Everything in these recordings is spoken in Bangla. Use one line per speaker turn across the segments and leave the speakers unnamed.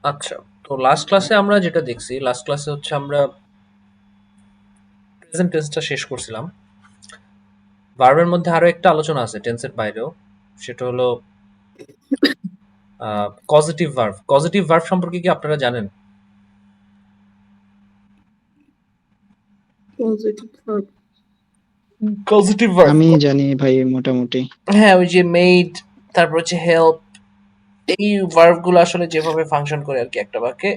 আচ্ছা, তো লাস্ট ক্লাসে আমরা যেটা দেখছি, লাস্ট ক্লাসে হচ্ছে আমরা প্রেজেন্ট টেন্সটা শেষ করছিলাম। ভার্বের মধ্যে আরো একটা আলোচনা আছে টেন্সের বাইরেও, সেটা হলো কজিটিভ ভার্ব। কজিটিভ ভার্ব সম্পর্কে কি আপনারা জানেন?
পজিটিভ ভার্ব
পজিটিভ ভার্ব,
আমি জানি ভাই মোটামুটি।
হ্যাঁ, ওই যে মেড, তারপর হচ্ছে হেল্প, এই ভার্ব গুলো আসলে যেভাবে ফাংশন করে আর কি একটা বাক্যে,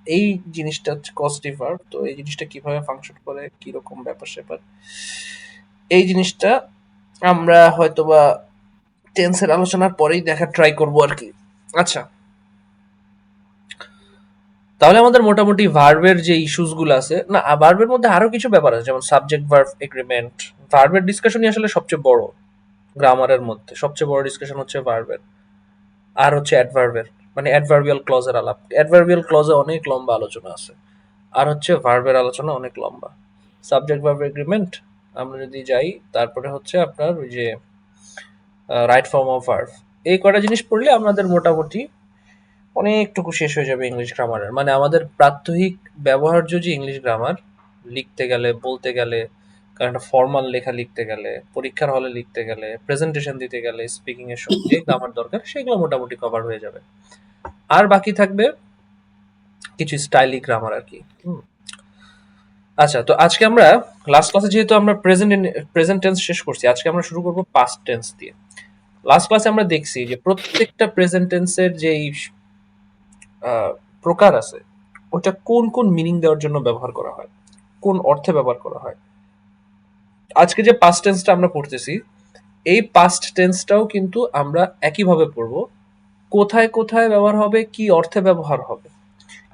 এই জিনিসটা হচ্ছে পজিটিভ ভার্ব। তো এই জিনিসটা কিভাবে ফাংশন করে, কিরকম ব্যাপার স্যাপার, এই জিনিসটা আমরা হয়তোবা টেন্সের আলোচনার পরেই দেখা ট্রাই করবো আর কি। আচ্ছা, তাহলে আমাদের মোটামুটি ভার্বের যে ইস্যুস গুলো আছে, না ভার্বের মধ্যে আরো কিছু ব্যাপার আছে, যেমন সাবজেক্ট ভার্ব এগ্রিমেন্ট। ভার্বের ডিসকাশনই আসলে সবচেয়ে বড়, গ্রামারের মধ্যে সবচেয়ে বড় ডিসকাশন হচ্ছে ভার্বের। আর হচ্ছে অ্যাডভার্বের, মানে অ্যাডভার্বিয়াল ক্লজের আলাপ। অ্যাডভার্বিয়াল ক্লজে অনেক লম্বা আলোচনা আছে। আর হচ্ছে ভার্বের আলোচনা অনেক লম্বা। সাবজেক্ট ভার্ব এগ্রিমেন্ট আমরা যদি যাই, তারপরে হচ্ছে আপনার ওই যে রাইট ফর্ম অফ ভার্ব, এই কয়টা জিনিস পড়লে আমাদের মোটামুটি অনেকটুকু শেষ হয়ে যাবে ইংলিশ গ্রামারের। মানে আমাদের প্রাত্যহিক ব্যবহার্য যে ইংলিশ গ্রামার, লিখতে গেলে, বলতে গেলে, কারণ একটা ফর্মাল লেখা লিখতে গেলে, পরীক্ষার হলে লিখতে গেলে, প্রেজেন্টেশন দিতে গেলে, স্পিকিং এর সময় যে গ্রামার দরকার সেগুলো মোটামুটি কভার হয়ে যাবে। আর বাকি থাকবে কিছু স্টাইলিক গ্রামার আর কি। আচ্ছা, তো আজকে আমরা লাস্ট ক্লাসে যেহেতু আমরা প্রেজেন্ট টেন্স শেষ করছি, আজকে আমরা শুরু করব পাস্ট টেন্স দিয়ে। লাস্ট ক্লাসে আমরা দেখছি যে প্রত্যেকটা প্রেজেন্ট টেন্সের যে প্রকার আছে, ওটা কোন কোন মিনিং দেওয়ার জন্য ব্যবহার করা হয়, কোন অর্থে ব্যবহার করা হয়। আজকে যে পাস্ট টেন্সটা আমরা পড়তেছি, এই পাস্ট টেন্সটাও কিন্তু আমরা একইভাবে পড়ব। কোথায় কোথায় ব্যবহার হবে, কি অর্থে ব্যবহার হবে,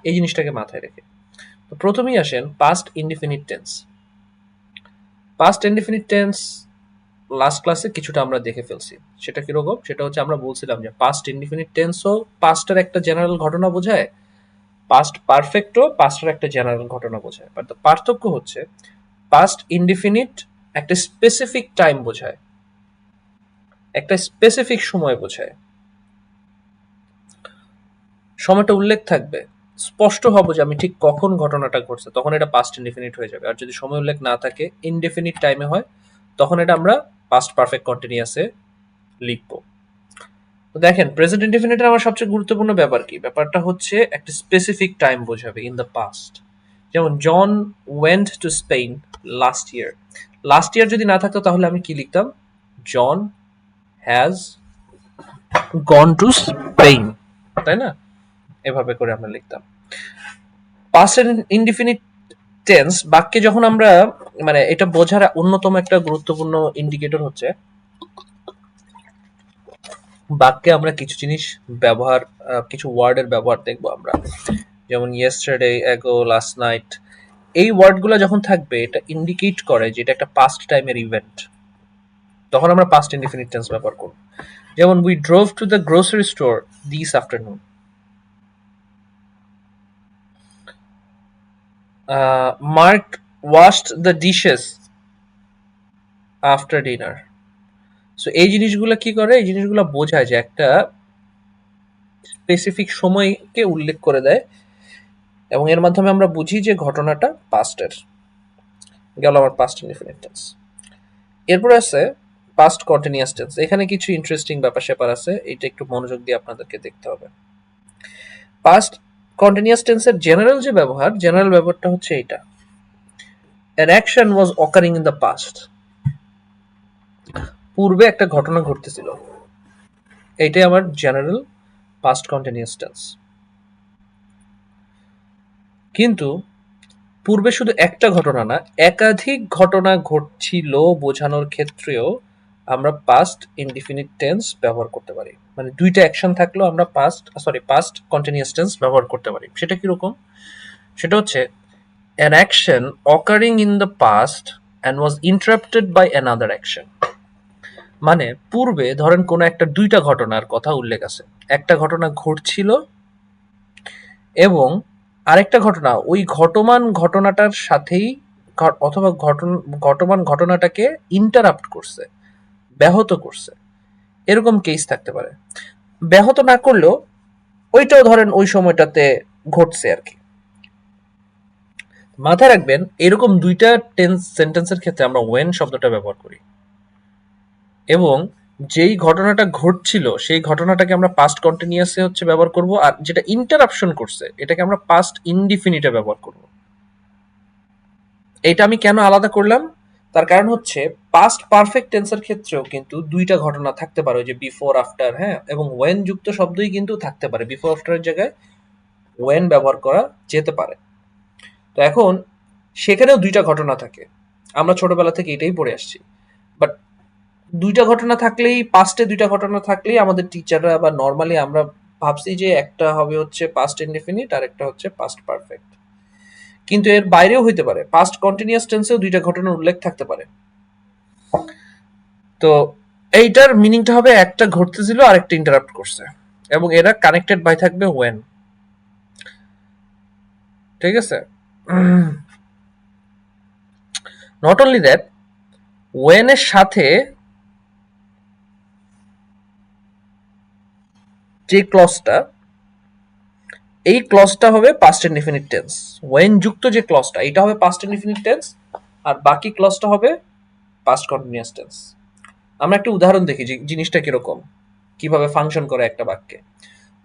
এই জিনিসটাকে মাথায় রেখে। তো প্রথমেই আসেন past indefinite tense. Past indefinite tense last ক্লাসে কিছুটা আমরা দেখে ফেলছি। সেটা কিরকম? সেটা হচ্ছে আমরা বলছিলাম যে পাস্ট ইনডিফিনিট টেন্সও পাস্টের একটা জেনারেল ঘটনা বোঝায়, পাস্ট পারফেক্টও পাস্টের একটা জেনারেল ঘটনা বোঝায়। বাট পার্থক্য হচ্ছে পাস্ট ইনডিফিনিট একটা স্পেসিফিক টাইম বোঝায়, একটা স্পেসিফিক সময় বোঝায়। সময়টা উল্লেখ থাকবে, স্পষ্ট হবো যে আমি ঠিক কখন ঘটনাটা ঘটছে, তখন এটা পাস্ট ইনডিফিনিট হয়ে যাবে। আর যদি সময় উল্লেখ না থাকে, ইনডেফিনিট টাইমে হয়, তখন এটা আমরা পাস্ট পারফেক্ট কন্টিনিউয়াসে লিখবো। তো দেখেন, প্রেজেন্ট ইনডেফিনিটের আমার সবচেয়ে গুরুত্বপূর্ণ ব্যাপার কি? ব্যাপারটা হচ্ছে একটা স্পেসিফিক টাইম বোঝাবে, ইন দ্য পাস্ট। যেমন John went to Spain last year. Last year যদি না থাকতো তাহলে আমি কি লিখতাম? John has gone to Spain, তাই না? এভাবে করে আমরা লিখতাম। পাস্ট ইনডিফিনিট টেন্স বাক্যে যখন আমরা, মানে এটা বোঝার অন্যতম একটা গুরুত্বপূর্ণ ইন্ডিকেটর হচ্ছে বাক্যে আমরা কিছু জিনিস ব্যবহার, কিছু ওয়ার্ডের ব্যবহার দেখবো আমরা। যেমন ইয়েস্টারডে, অ্যাগো, লাস্ট নাইট, এই ওয়ার্ডগুলো যখন থাকবে এটা ইন্ডিকেট করে যে এটা একটা পাস্ট টাইমের ইভেন্ট, তখন আমরা পাস্ট ইনডিফিনিট টেন্স ব্যবহার করব। যেমন we drove to the grocery store this afternoon. Mark washed the dishes after dinner. So এই জিনিসগুলো কি করে? এই জিনিসগুলো বোঝায় যে একটা স্পেসিফিক সময়কে উল্লেখ করে দেয়, এবং এর মাধ্যমে আমরা বুঝি যে ঘটনাটা পাস্টের। গেল আমার পাস্ট ইনডিফিনিট টেন্স। এরপর আছে পাস্ট কন্টিনিউয়াস টেন্স। এখানে কিছু ইন্টারেস্টিং ব্যাপার স্যাপার আছে, এটা একটু মনোযোগ দিয়ে আপনাদেরকে দেখতে হবে। পাস্ট কন্টিনিউয়াস টেন্সের জেনারেল যে ব্যবহার, জেনারেল ব্যবহারটা হচ্ছে এইটা: an action was occurring in the past, পূর্বে একটা ঘটনা ঘটতেছিল। এইটাই আমার জেনারেল পাস্ট কন্টিনিউয়াস টেন্স। কিন্তু পূর্বে শুধু একটা ঘটনা না, একাধিক ঘটনা ঘটছিল বোঝানোর ক্ষেত্রেও আমরা পাস্ট ইনডিফিনিট টেন্স ব্যবহার করতে পারি। মানে দুইটা অ্যাকশন থাকলেও আমরা পাস্ট কন্টিনিউয়াস টেন্স ব্যবহার করতে পারি। সেটা কিরকম? সেটা হচ্ছে an action occurring in the past and was interrupted by another action। মানে পূর্বে ধরেন কোনো একটা দুইটা ঘটনার কথা উল্লেখ আছে, একটা ঘটনা ঘটছিল এবং আরেকটা ঘটনা ওই ঘটমান ঘটনাটার সাথেই অথবা ঘটমান ঘটনাটাকে ইন্টারাপ্ট করছে, ব্যাহত করছে, এরকম কেস থাকতে পারে। ব্যাহত না করলেও ওইটাও ধরেন ওই সময়টাতে ঘটছে আর কি। মাথায় রাখবেন এরকম দুইটা টেন্স সেন্টেন্সের ক্ষেত্রে আমরা ওয়েন শব্দটা ব্যবহার করি, এবং যেই ঘটনাটা ঘটছিল সেই ঘটনাটাকে আমরা পাস্ট কন্টিনিউয়াসে হচ্ছে ব্যবহার করব, আর যেটা ইন্টারাপশন করছে এটাকে আমরা পাস্ট ইনডিফিনিটে ব্যবহার করব। এটা আমি কেন আলাদা করলাম, তার কারণ হচ্ছে পাস্ট পারফেক্ট টেন্সের ক্ষেত্রেও কিন্তু দুইটা ঘটনা থাকতে পারে, ওই যে বিফোর আফটার, হ্যাঁ, এবং ওয়েন যুক্ত শব্দই কিন্তু থাকতে পারে, বিফোর আফটারের জায়গায় ওয়েন ব্যবহার করা যেতে পারে। তো এখন সেখানেও দুইটা ঘটনা থাকে, আমরা ছোটবেলা থেকে এটাই পড়ে আসছি। বাট দুইটা ঘটনা থাকলেই, পাস্টে দুইটা ঘটনা থাকলেই আমাদের টিচাররা বা নর্মালি আমরা ভাবছি যে একটা হবে হচ্ছে পাস্ট ইনডেফিনিট আর একটা হচ্ছে পাস্ট পারফেক্ট। কিন্তু এর বাইরেও হইতে পারে, পাস্ট কন্টিনিউয়াস টেন্সেও দুইটা ঘটনার উল্লেখ থাকতে পারে। তো এইটার মিনিংটা হবে একটা ঘটতেছিল আর একটা ইন্টারাপ্ট করছে, এবং এরা কানেক্টেড বাই থাকবে ওয়েন। ঠিক আছে, নট অনলি দ্যাট, ওয়েন এর সাথে যে ক্লজটা, এই ক্লজটা হবে পাস্ট ইনডিফিনিট টেন্স। ওয়েন যুক্ত যে ক্লজটা এটা হবে পাস্ট ইনডিফিনিট টেন্স, আর বাকি ক্লজটা হবে পাস্ট কন্টিনিউয়াস টেন্স। আমরা একটা উদাহরণ দেখি যে জিনিসটা কিরকম, কিভাবে ফাংশন করে একটা বাক্যে।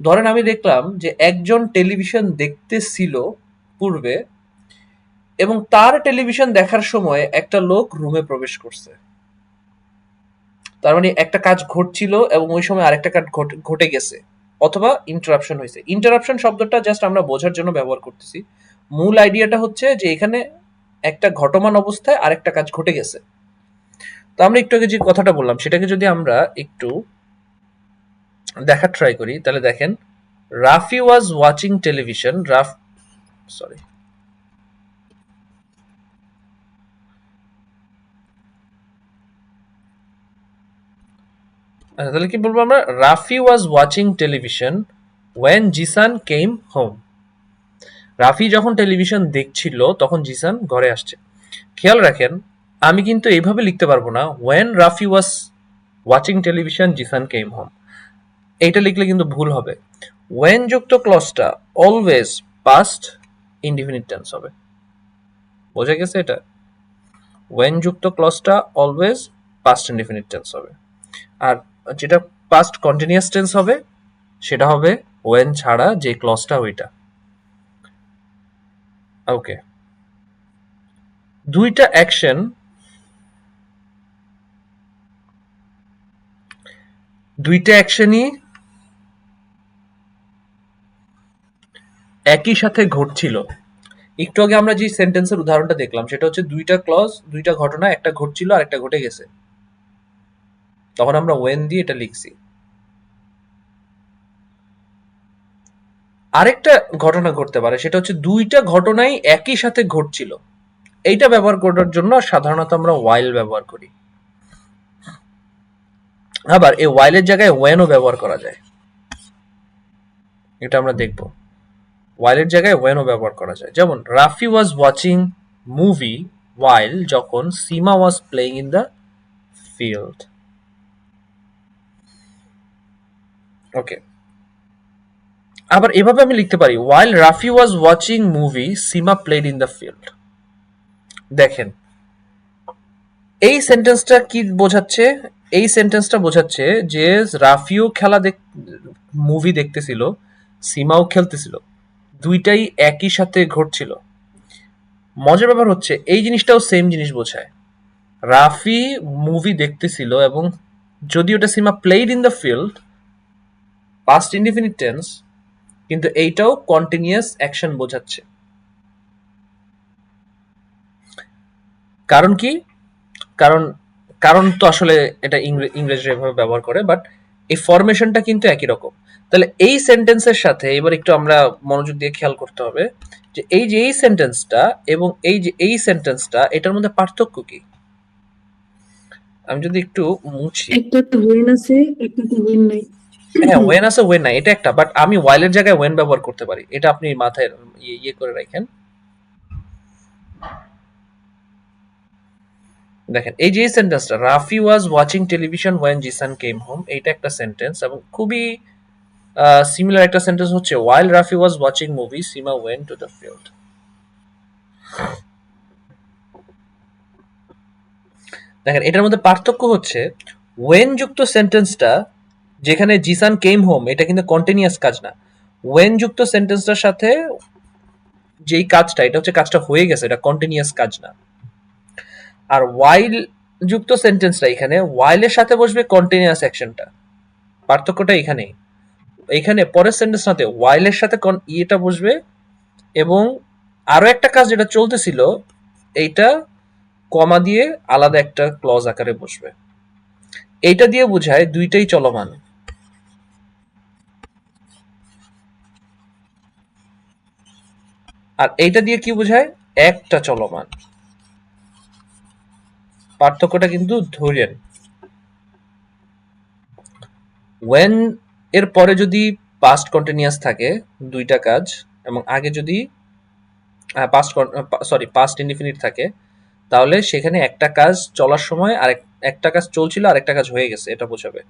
ধরেন আমি দেখলাম যে একজন টেলিভিশন দেখতেছিল পূর্বে, এবং তার টেলিভিশন দেখার সময় একটা লোক রুমে প্রবেশ করছে। তার মানে একটা কাজ ঘটছিল এবং ওই সময় আরেকটা কাজ ঘটে গেছে, অথবা ইন্টারাপশন হয়েছে। ইন্টারাপশন শব্দটা জাস্ট আমরা বোঝার জন্য ব্যবহার করতেছি, মূল আইডিয়াটা হচ্ছে যে এখানে একটা ঘটমান অবস্থায় আরেকটা কাজ ঘটে গেছে। তো আমরা একটু আগে যে কথাটা বললাম সেটাকে যদি আমরা একটু দেখার ট্রাই করি, তাহলে দেখেন, Rafi was watching television, sorry, আচ্ছা তাহলে কি বলবো আমরা, Rafi was watching television when Jisan came home. Rafi যখন টেলিভিশন দেখছিল তখন জিসান ঘরে আসছে। খেয়াল রাখেন, আমি কিন্তু এইভাবে লিখতে পারবো না, when Rafi was watching television Jisan came home. এইটা লিখলে কিন্তু ভুল হবে। ওয়েন যুক্ত ক্লজটা অলওয়েজ পাস্ট ইনডিফিনিট টেন্স হবে। বোঝা গেছে এটা? ওয়েন যুক্ত ক্লজটা অলওয়েজ পাস্ট ইনডিফিনিট টেন্স হবে, আর যেটা পাস্ট কন্টিনিউয়াস টেন্স হবে সেটা হবে ওয়েন ছাড়া যে ক্লজটা ওইটা। ওকে, দুইটা অ্যাকশন দুইটা অ্যাকশনই একই সাথে ঘটছিল। একটু আগে আমরা যে সেন্টেন্সের উদাহরণটা দেখলাম সেটা হচ্ছে দুইটা ক্লজ, দুইটা ঘটনা, একটা ঘটছিল আর একটা ঘটে গেছে, তখন আমরা ওয়েন দিয়ে এটা লিখছি। আরেকটা ঘটনা ঘটতে পারে, সেটা হচ্ছে দুইটা ঘটনাই একই সাথে ঘটছিল, এইটা ব্যবহার করার জন্য সাধারণত আমরা ওয়াইল ব্যবহার করি। আবার এই ওয়াইলের জায়গায় ওয়েনও ব্যবহার করা যায়, এটা আমরা দেখব। ওয়াইলের জায়গায় ওয়েনও ব্যবহার করা যায়, যেমন Rafi was watching movie while যখন Sima was playing in the field. Okay, আবার এভাবে আমি লিখতে পারি, while Rafi was watching movie Sima played in the field. দেখেন এই সেন্টেন্সটা কি বোঝাচ্ছে, এই সেন্টেন্সটা বোঝাচ্ছে যে রাফিও মুভি দেখতেছিল, সিমাও খেলতেছিল, দুইটাই একই সাথে ঘটছিল। মজার ব্যাপার হচ্ছে এই জিনিসটাও সেম জিনিস বোঝায়। রাফি মুভি দেখতেছিল, এবং যদি ওটা Sima played in the field, past indefinite tense, কিন্তু এইটাও কন্টিনিউয়াস অ্যাকশন বোঝাচ্ছে। কারণ কি? কারণ কারণ তো আসলে এটা ইংরেজিরা এভাবে ব্যবহার করে, বাট এই ফরমেশনটা কিন্তু একই রকম। তাহলে এই সেন্টেন্সের সাথে এবার একটু আমরা মনোযোগ দিয়ে খেয়াল করতে হবে যে এই সেন্টেন্সটা এবং এই সেন্টেন্সটা, এটার মধ্যে পার্থক্য কি। আমি যদি একটু মুছি,
একটাতে ওয়েন আছে, একটাতে ওয়েন নাই।
হ্যাঁ ওয়েন আছে ওয়েন নাই, এটা একটা, বাট আমি ওয়াইলের জায়গায় ওয়েন ব্যবহার করতে পারি, এটা আপনি মাথায় ইয়ে করে রাখেন। দেখেন এই যে সেন্টেন্সটা, Rafi was watching television when Jisan came home, এইটা একটা সেন্টেন্স এবং খুবই সিমিলার একটা সেন্টেন্স হচ্ছে while Rafi was watching movie Sima went to the field. দেখেন এটার মধ্যে পার্থক্য হচ্ছে ওয়েন যুক্ত সেন্টেন্সটা যেখানে জিসান কেম হোম এটা কিন্তু কন্টিনিউয়াস কাজ না। ওয়েন যুক্ত সেন্টেন্সটার সাথে যেই কাজটা এটা হচ্ছে কাজটা হয়ে গেছে, এটা কন্টিনিউয়াস কাজ না। আর ওয়াইল যুক্ত সেন্টেন্সটা এখানে ওয়াইলের সাথে বসবে কন্টিনিউয়াস অ্যাকশনটা। পার্থক্যটা এখানেই। এইখানে পরের সেন্টেন্সটাতে ওয়াইলের সাথে ইয়েটা বসবে এবং আরো একটা কাজ যেটা চলতেছিল এইটা কমা দিয়ে আলাদা একটা ক্লজ আকারে বসবে। এইটা দিয়ে বোঝায় দুইটাই চলমান। আর এইটা দিয়ে কি বোঝায় একটা চলমান। পার্থক্যটা কিন্তু ধরেন ওয়েন এর পরে যদি পাস্ট কন্টিনিউয়াস থাকে দুইটা কাজ এবং আগে যদি পাস্ট ইনডিফিনিট থাকে তাহলে সেখানে একটা কাজ চলার সময় আর একটা কাজ চলছিল আর একটা কাজ হয়ে গেছে এটা বোঝাবে।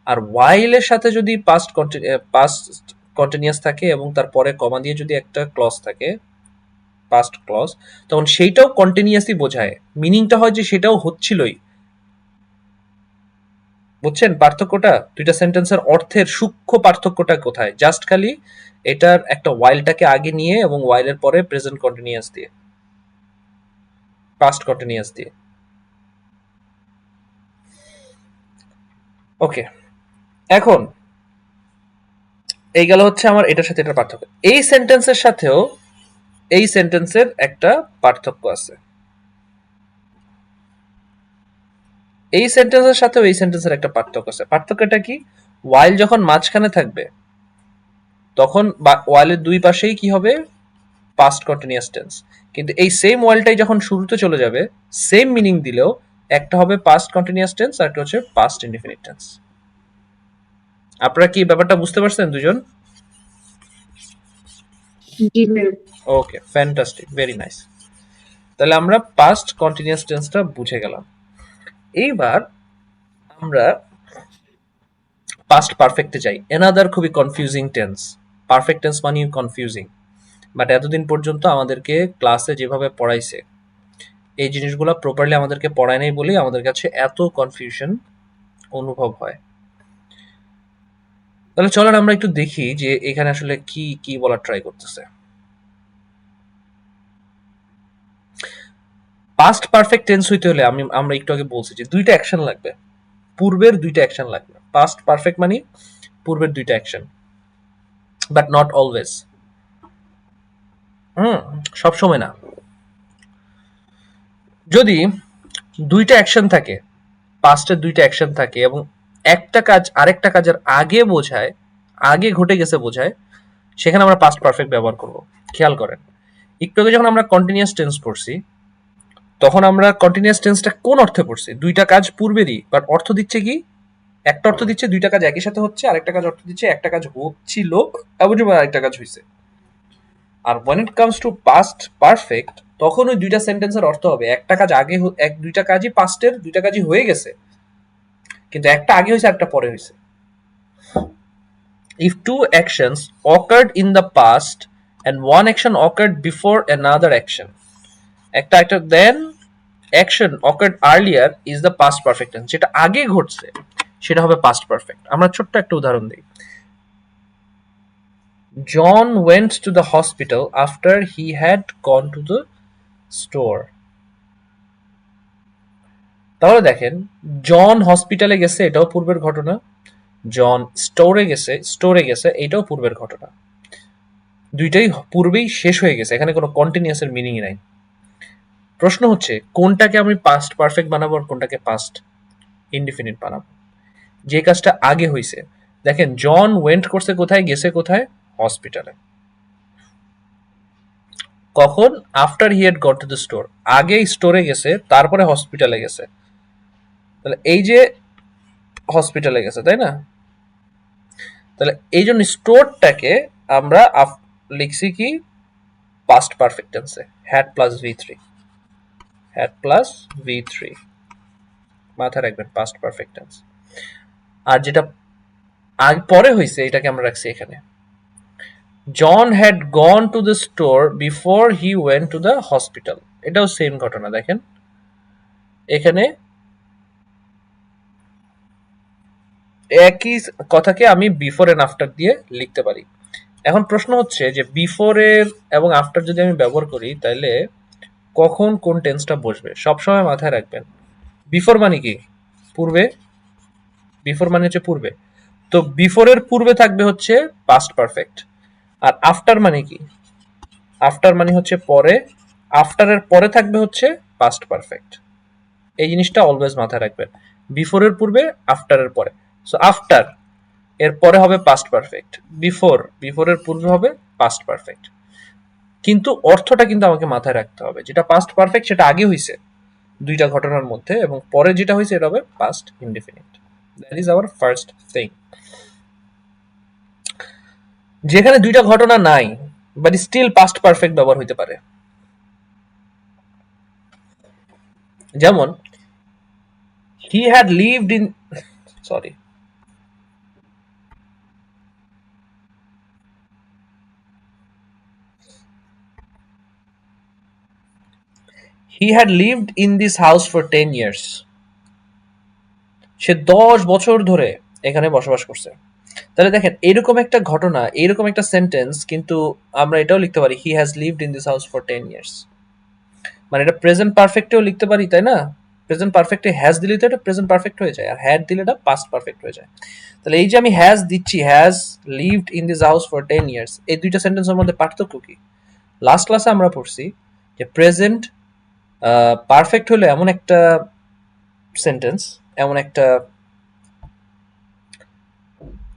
আর while এর সাথে যদি পাস্ট কন্টিনিউয়াস থাকে এবং তারপরে কমা দিয়ে যদি একটা ক্লজ থাকে পাস্ট ক্লজ তখন সেইটাও কন্টিনিউয়াসই বোঝায়। মিনিংটা হয় যে সেটাও হচ্ছিলই। বুঝছেন পার্থক্যটা? দুইটা সেন্টেন্সের অর্থের সূক্ষ্ম পার্থক্যটা কোথায়? জাস্ট খালি এটার একটা whileটাকে আগে নিয়ে এবং while এর পরে প্রেজেন্ট কন্টিনিউয়াস দিয়ে, পাস্ট কন্টিনিউয়াস দিয়ে। ওকে, এখন এই গেল হচ্ছে আমার এটার সাথে এটার পার্থক্য। এই সেন্টেন্সের সাথেও এই সেন্টেন্সের একটা পার্থক্য আছে। এই সেন্টেন্সের সাথেও এই সেন্টেন্সের একটা পার্থক্য আছে। পার্থক্যটা কি? while যখন মাঝখানে থাকবে তখন while-এর দুই পাশেই কি হবে? Past continuous tense. কিন্তু এই সেম while-টাই যখন শুরুতে চলে যাবে সেম মিনিং দিলেও একটা হবে পাস্ট কন্টিনিউয়াস টেন্স আর একটা হচ্ছে পাস্ট ইনডিফিনিট টেন্স। আপনারা কি ব্যাপারটা বুঝতে পারছেন দুজন?
জি ভাইয়া।
ওকে, ফ্যান্টাস্টিক, ভেরি নাইস। তাহলে আমরা পাস্ট কন্টিনিউয়াস টেন্সটা বুঝে গেলাম। এইবার আমরা পাস্ট পারফেক্টে যাই। এনাদার খুবই কনফিউজিং টেন্স। পারফেক্ট টেন্স মানেই কনফিউজিং, বাট এতদিন পর্যন্ত আমাদেরকে ক্লাসে যেভাবে পড়াইছে এই জিনিসগুলো প্রপারলি আমাদেরকে পড়ায় নাই বলেই আমাদের কাছে এত কনফিউশন অনুভব হয়। তাহলে চলেন আমরা একটু দেখি যে এখানে আসলে কি কি বলার ট্রাই করতেছে। পাস্ট পারফেক্ট টেন্স হইতে হলে আমরা একটু আগে বলছি যে দুইটা অ্যাকশন লাগবে, পূর্বের দুইটা অ্যাকশন লাগবে। পাস্ট পারফেক্ট মানে পূর্বের দুইটা অ্যাকশন, বাট নট অলওয়েজ। সব সময় না। যদি দুইটা অ্যাকশন থাকে, পাস্টের দুইটা অ্যাকশন থাকে এবং একটা কাজ আরেকটা কাজের আগে বোঝায়, আগে ঘটে গেছে বোঝায়, সেখানে আমরা পাস্ট পারফেক্ট ব্যবহার করব। খেয়াল করেন একটু আগে যখন আমরা কন্টিনিউয়াস টেন্স পড়ছি তখন আমরা কন্টিনিউয়াস টেন্সটা কোন অর্থে পড়ছি? দুইটা কাজ পূর্বেরই, বাট অর্থ দিচ্ছে কি? একটা অর্থ দিচ্ছে দুইটা কাজ একই সাথে হচ্ছে, আরেকটা কাজ অর্থ দিচ্ছে একটা কাজ হচ্ছিল এবং আরেকটা কাজ হয়েছে। আর when it comes to past perfect তখন ওই দুইটা সেন্টেন্সের অর্থ হবে একটা কাজ আগে দুইটা কাজই পাস্টের দুইটা কাজই হয়ে গেছে, কিন্তু একটা আগে হয়েছে একটা পরে হয়েছে। If two actions occurred in the past and one action occurred before another action, একটা then action occurred earlier is the past perfect tense। যেটা আগে ঘটছে সেটা হবে past perfect। আমরা ছোট্ট একটা উদাহরণ দিই। John went to the hospital after he had gone to the store। তাহলে দেখেন জন হসপিটালে গেছে এটাও পূর্বের ঘটনা, জন স্টোরে গেছে এটাও পূর্বের ঘটনা। দুইটাই পূর্বেই শেষ হয়ে গেছে, এখানে কোনো কন্টিনিউয়াসের মিনিং নাই। প্রশ্ন হচ্ছে কোনটাকে আমি পাস্ট পারফেক্ট বানাবো আর কোনটাকে পাস্ট ইনডিফিনিট বানাবো? যে কাজটা আগে হইছে, দেখেন জন ওয়েন্ট করছে কোথায়, গেছে কোথায়? হসপিটালে। কখন? After he had got to the store, আগে স্টোরে গেছে তারপরে হসপিটালে গেছে। তাহলে এই যে হসপিটালে গেছে তাই না? তাহলে এই জন্য স্টোরটাকে আমরা লিখছি কি পাস্ট পারফেক্ট টেন্সে, had plus V3, had plus V3 মাথায় রাখবেন পাস্ট পারফেক্ট টেন্স। আর যেটা আগে পরে হয়েছে এটাকে আমরা রাখছি এখানে। John had gone to the store before he went to the hospital, এটাও সেম ঘটনা। দেখেন এখানে একই কথাকে আমি বিফোর এন্ড আফটার দিয়ে লিখতে পারি। এখন প্রশ্ন হচ্ছে যে বিফোর এর এবং আফটার যদি আমি ব্যবহার করি তাহলে কখন কোন টেন্সটা বসবে সবসময় মাথায় রাখবেন। বিফোর মানে কি? পূর্বে। বিফোর মানে হচ্ছে পূর্বে। তো বিফোর এর পূর্বে থাকবে হচ্ছে পাস্ট পারফেক্ট। আর আফটার মানে কি? আফটার মানে হচ্ছে পরে। আফটার এর পরে থাকবে হচ্ছে পাস্ট পারফেক্ট। এই জিনিসটা অলওয়েজ মাথায় রাখবেন। বিফোর এর পূর্বে, আফটার এর পরে। সো আফটার এর পরে হবে পাস্ট পারফেক্ট, বিফোর বিফোর এর পূর্বে হবে পাস্ট পারফেক্ট। কিন্তু অর্থটা কিন্তু আমাকে মাথায় রাখতে হবে, যেটা পাস্ট পারফেক্ট সেটা আগে হয়েছে দুইটা ঘটনার মধ্যে, এবং পরে যেটা হয়েছে এটা হবে past indefinite. That is our first thing. যেখানে দুইটা ঘটনা নাই বাট স্টিল পাস্ট পারফেক্ট ব্যবহার হইতে পারে। যেমন হি had lived in, sorry, he had lived in this house for 10 years, সে 10 বছর ধরে এখানে বসবাস করছে। তাহলে দেখেন এরকম একটা ঘটনা, এরকম একটা সেন্টেন্স, কিন্তু আমরা এটাও লিখতে পারি হি has lived in this house for 10 years, মানে এটা প্রেজেন্ট পারফেক্টেও লিখতে পারি, তাই না? প্রেজেন্ট পারফেক্টে হ্যাজ দিলে তো এটা প্রেজেন্ট পারফেক্ট হয়ে যায়, আর হ্যাড দিলে এটা পাস্ট পারফেক্ট হয়ে যায়। তাহলে এই যে আমি হ্যাজ দিচ্ছি, has lived in this house for 10 years, এই দুইটা সেন্টেন্সের মধ্যে পার্থক্য কি? লাস্ট ক্লাসে আমরা পড়ছি যে প্রেজেন্ট পারফেক্ট হলো এমন একটা সেন্টেন্স, এমন একটা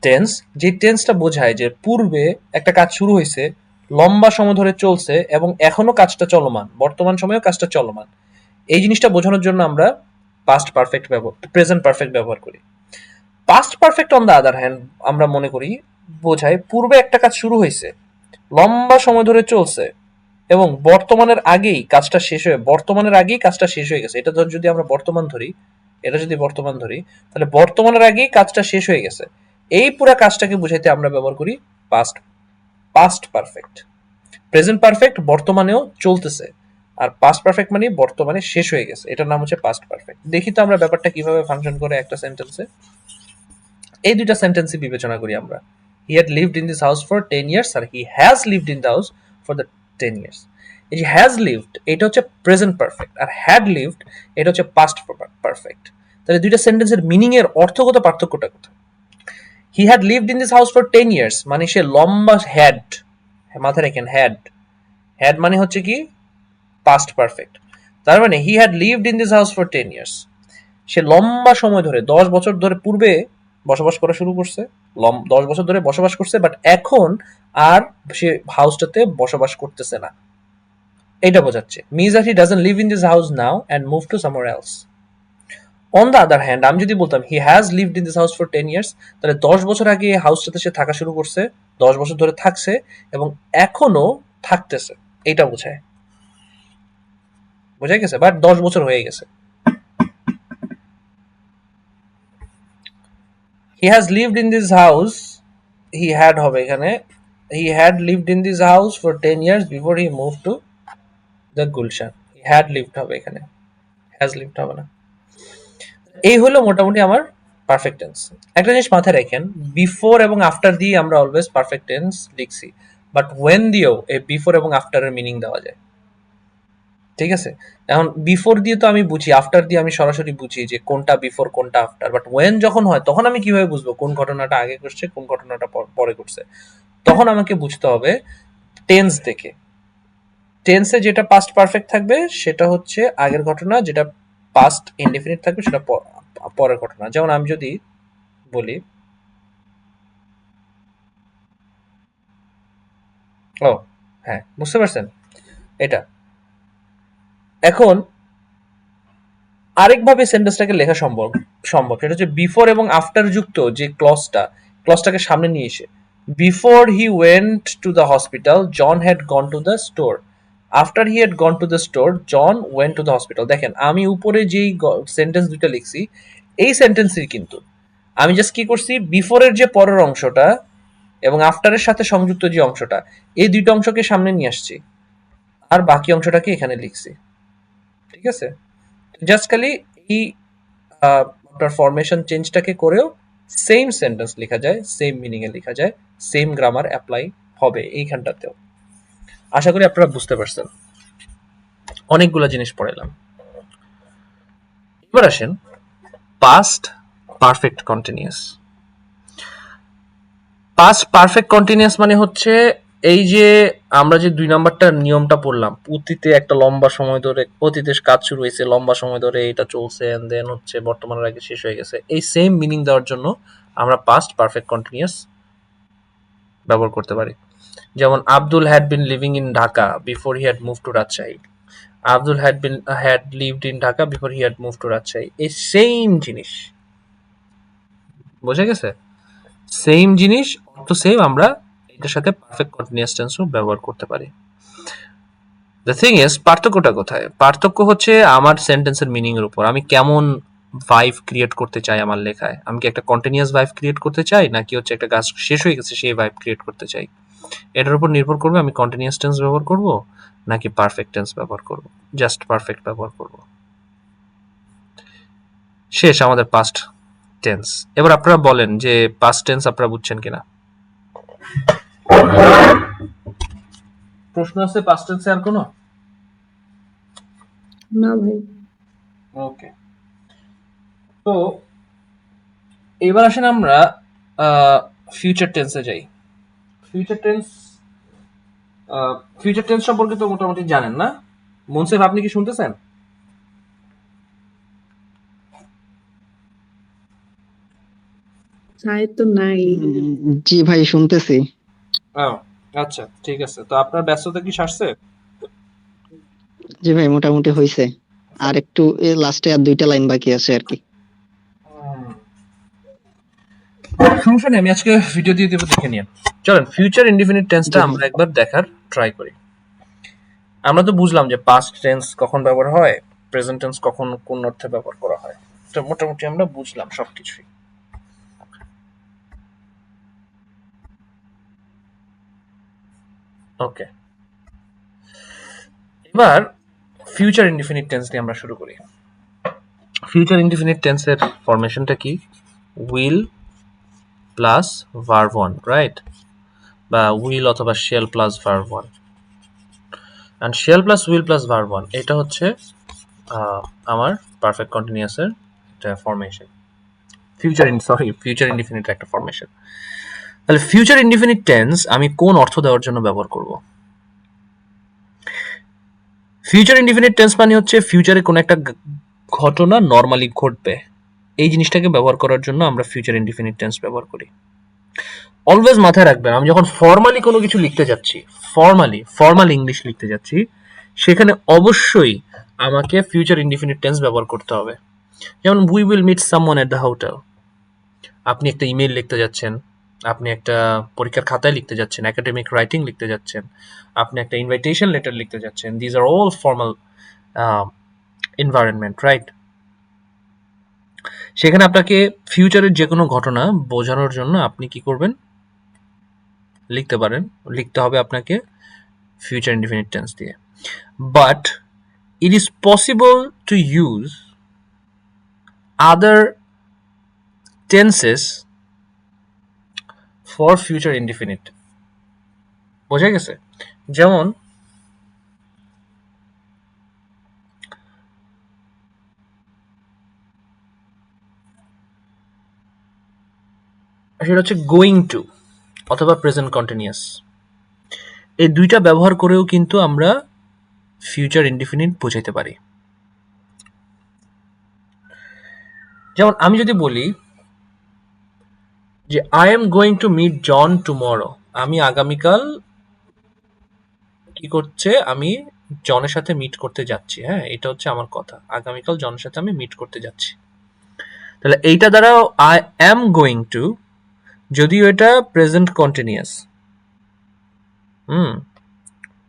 টেন্স, যে টেন্সটা বোঝায় যে পূর্বে একটা কাজ শুরু হয়েছে, লম্বা সময় ধরে চলছে এবং এখনো কাজটা চলমান, বর্তমান সময়েও কাজটা চলমান। এই জিনিসটা বোঝানোর জন্য আমরা পাস্ট পারফেক্ট ব্যবহার, প্রেজেন্ট পারফেক্ট ব্যবহার করি। Past perfect on the other hand আমরা মনে করি বোঝায় পূর্বে একটা কাজ শুরু হয়েছে, লম্বা সময় ধরে চলছে এবং বর্তমানের আগেই কাজটা শেষ হয়ে, বর্তমানের আগেই কাজটা শেষ হয়ে গেছে। এটা যদি আমরা বর্তমান ধরি, এটা যদি বর্তমান ধরি, তাহলে বর্তমানের আগেই কাজটা শেষ হয়ে গেছে। এই পুরো কাজটাকে বুঝাইতে আমরা ব্যবহার করি past past perfect. Present perfect বর্তমানেও চলতেছে, আর পাস্ট পারফেক্ট মানে বর্তমানে শেষ হয়ে গেছে, এটার নাম হচ্ছে পাস্ট পারফেক্ট। দেখি তো আমরা ব্যাপারটা কিভাবে ফাংশন করে একটা সেন্টেন্সে। এই দুইটা সেন্টেন্সই বিবেচনা করি আমরা। He had lived in this house for 10 years আর he has lived in the house for the 10 years। এই যে হ্যাজ লিভড এটা হচ্ছে প্রেজেন্ট পারফেক্ট, আর হ্যাড লিভড এটা হচ্ছে পাস্ট পারফেক্ট। তাহলে দুইটা সেন্টেন্সের মিনিং এর অর্থগত পার্থক্যটা কোথায়? হি had lived in this house for 10 years মানে সে লম্বা, হ্যাড মাথায় রাখেন, হ্যাড হ্যাড মানে হচ্ছে কি পাস্ট পারফেক্ট। তার মানে হি had lived in this house for 10 years, সে লম্বা সময় ধরে 10 বছর ধরে পূর্বে বসবাস করা শুরু করছে, 10 বছর ধরে বসবাস করছে, বাট এখন আর সে হাউসটাতে বসবাস করতেছে না, এটা বোঝাচ্ছে। Means that he doesn't live in this house now and move to somewhere else. On the other hand আমি যদি বলতাম he has lived in this house for 10 years, তাহলে 10 বছর আগে এই হাউসটাতে সে থাকা শুরু করছে, 10 বছর ধরে থাকছে এবং এখনো থাকতেছে, এটা বোঝায়। বোঝা গেছে? বাট 10 বছর হয়ে গেছে। হি has lived in this house, he had হবে এখানে, হি had lived in this house for 10 years before he move to the Gulshan. He had lived হবে এখানে, হ্যাজ লিভড হবে না। এই হলো মোটামুটি আমার পারফেক্ট টেন্স। একটা জিনিস মাথায় রাখেন, বিফোর এবং আফটার দিয়ে আমরা অলওয়েজ পারফেক্ট টেন্স লিখছি, বাট ওয়েন দিয়েও এই বিফোর এবং আফটারের মিনিং দেওয়া যায়। ঠিক আছে? এখন বিফোর দিয়ে তো আমি বুঝি, আফটার দিয়ে আমি সরাসরি বুঝি যে কোনটা বিফোর কোনটা আফটার, বাট ওয়েন যখন হয় তখন আমি কিভাবে বুঝবো কোন ঘটনাটা আগে ঘটছে কোন ঘটনাটা পরে ঘটছে? তখন আমাকে বুঝতে হবে টেন্স দেখে। টেন্সে যেটা পাস্ট পারফেক্ট থাকবে সেটা হচ্ছে আগের ঘটনা, যেটা পাস্ট ইনডেফিনিট থাকবে সেটা পরের ঘটনা। যেমন আমি যদি বলি, ও হ্যাঁ বুঝতে পারছেন এটা। এখন আরেকভাবে সেন্টেন্সটাকে লেখা সম্ভব সম্ভব সেটা হচ্ছে বিফোর এবং আফটার যুক্ত যে ক্লজটাকে সামনে নিয়ে এসে, before he went to the hospital John had gone to the store, after he had gone to the store John went to the hospital. দেখেন আমি উপরে যেই সেন্টেন্স দুইটা লিখছি এই সেন্টেন্সের কিন্তু আমি জাস্ট কি করছি, বিফোরের যে পরের অংশটা এবং আফটারের সাথে সংযুক্ত যে অংশটা, এই দুইটা অংশকে সামনে নিয়ে আসছি, আর বাকি অংশটাকে এখানে লিখছি। ঠিক আছে, জাস্ট খালি এই আপনার ফরমেশন চেঞ্জটাকে করেও সেম সেন্টেন্স লেখা যায়, সেম মিনিং এ লেখা যায়, সেম গ্রামার অ্যাপ্লাই হবে এইখানটাতেও। আশা করি আপনারা বুঝতে পারছেন। অনেকগুলো জিনিস পড়াইলাম। এবার আসেন past perfect continuous. Past perfect continuous মানে হচ্ছে এই যে আমরা যে ২ নাম্বারটা নিয়মটা পড়লাম, অতীতে একটা লম্বা সময় ধরে, অতীতে কাজ শুরু হয়েছে, লম্বা সময় ধরে এটা চলছে, এন্ড দেন হচ্ছে বর্তমানের আগে শেষ হয়ে গেছে, এই সেম মিনিং দেওয়ার জন্য আমরা পাস্ট পারফেক্ট কন্টিনিউয়াস ব্যবহার করতে পারি। যেমন Abdul had been living in Dhaka before he had move to Rajshahi. Abdul had lived in Dhaka before he had move to Rajshahi. এই সেম জিনিস, বোঝা গেছে? সেম জিনিস, অর্থ সেম, আমরা এটার সাথে পারফেক্ট কন্টিনিউয়াস টেন্সও ব্যবহার করতে পারি। দ্য থিং ইজ, পার্থক্যটা কোথায়? পার্থক্য হচ্ছে আমার সেন্টেন্সের মিনিং এর উপর। আমি কেমন ভাইব ক্রিয়েট করতে চাই আমার লেখায়। আমি কি একটা কন্টিনিউয়াস ভাইব ক্রিয়েট করতে চাই, নাকি হচ্ছে একটা কাজ শেষ হয়ে গেছে সেই ভাইব ক্রিয়েট করতে চাই। এটার উপর নির্ভর করবে আমি কন্টিনিউয়াস টেন্স ব্যবহার করব নাকি পারফেক্ট টেন্স ব্যবহার করব, জাস্ট পারফেক্ট ব্যবহার করব। শেষ আমাদের পাস্ট টেন্স। এবার আপনারা বলেন যে পাস্ট টেন্স আপনারা বুঝছেন কিনা। প্রশ্ন আছে পাস্ট টেন্সে আর কোনো?
না ভাই।
ওকে, তো এবার আসেন আমরা ফিউচার টেন্সে যাই। ফিউচার টেন্স, ফিউচার টেন্স সম্পর্কে তো মোটামুটি জানেন না? মুনসেফ, আপনি কি শুনতেছেন?
সাহিত্য নাই।
জি ভাই শুনতেছি।
আচ্ছা ঠিক আছে, তো আপনার ব্যস্ততা কি সারছে?
জি ভাই মোটামুটি হইছে। আর একটু লাস্টে আর 2টা লাইন বাকি আছে আর কি।
সমস্যা নেই, আমি আজকে ভিডিও দিয়ে দেবো, দেখে নিন। চলেন ফিউচার ইনডিফিনিট টেন্সটা
জি ভাই।
আমরা একবার দেখার ট্রাই করি। আমরা তো বুঝলাম যে পাস্ট টেন্স কখন ব্যবহার হয়, প্রেজেন্ট টেন্স কখন কোন অর্থে ব্যবহার করা হয়, তো মোটামুটি আমরা বুঝলাম সবকিছুই। ওকে, এবার ফিউচার ইনডিফিনিট টেন্স দিয়ে আমরা শুরু করি। ফিউচার ইনডিফিনিট টেন্সের ফরমেশনটা কি? Will plus verb one, right? বা উইল অথবা shall plus verb one. And shall plus will plus verb one, এটা হচ্ছে আমার পারফেক্ট কন্টিনিউয়াসের একটা ফরমেশন। ফিউচার ইনডিফিনিটের একটা ফরমেশন। তাহলে ফিউচার ইনডিফিনিট টেন্স আমি কোন অর্থ দেওয়ার জন্য ব্যবহার করব? ফিউচার ইনডিফিনিট টেন্স মানে হচ্ছে ফিউচারে কোনো একটা ঘটনা নর্মালি ঘটবে, এই জিনিসটাকে ব্যবহার করার জন্য আমরা ফিউচার ইনডিফিনিট টেন্স ব্যবহার করি। অলওয়েজ মাথায় রাখবেন, আমি যখন ফর্মালি কোনো কিছু লিখতে যাচ্ছি, ফর্মাল ইংলিশ লিখতে যাচ্ছি, সেখানে অবশ্যই আমাকে ফিউচার ইনডিফিনিট টেন্স ব্যবহার করতে হবে। যেমন we will meet someone at the hotel. আপনি একটা ইমেল লিখতে যাচ্ছেন, আপনি একটা পরীক্ষার খাতায় লিখতে যাচ্ছেন, একাডেমিক রাইটিং লিখতে যাচ্ছেন, আপনি একটা ইনভাইটেশন লেটার লিখতে যাচ্ছেন, these are all formal environment, right? সেখানে আপনাকে ফিউচারের যে কোনো ঘটনা বোঝানোর জন্য আপনি কি করবেন? লিখতে পারেন, লিখতে হবে আপনাকে ফিউচার ইনডিফিনিট টেন্স দিয়ে। But it is possible to use other tenses for future indefinite. বোঝা গেছে? যেমন সেটা হচ্ছে গোয়িং টু অথবা প্রেজেন্ট কন্টিনিউয়াস। এই দুইটা ব্যবহার করেও কিন্তু আমরা ফিউচার ইনডিফিনিট বোঝাইতে পারি। যেমন আমি যদি বলি যে I am going to meet John tomorrow, আমি আগামীকাল কি করছে, আমি জনের সাথে মিট করতে যাচ্ছি। হ্যাঁ, এটা হচ্ছে আমার কথা, আগামীকাল জনের সাথে আমি মিট করতে যাচ্ছি। তাহলে এইটা দ্বারা আই অ্যাম গোয়িং টু, যদিও এটা প্রেজেন্ট কন্টিনিউয়াস,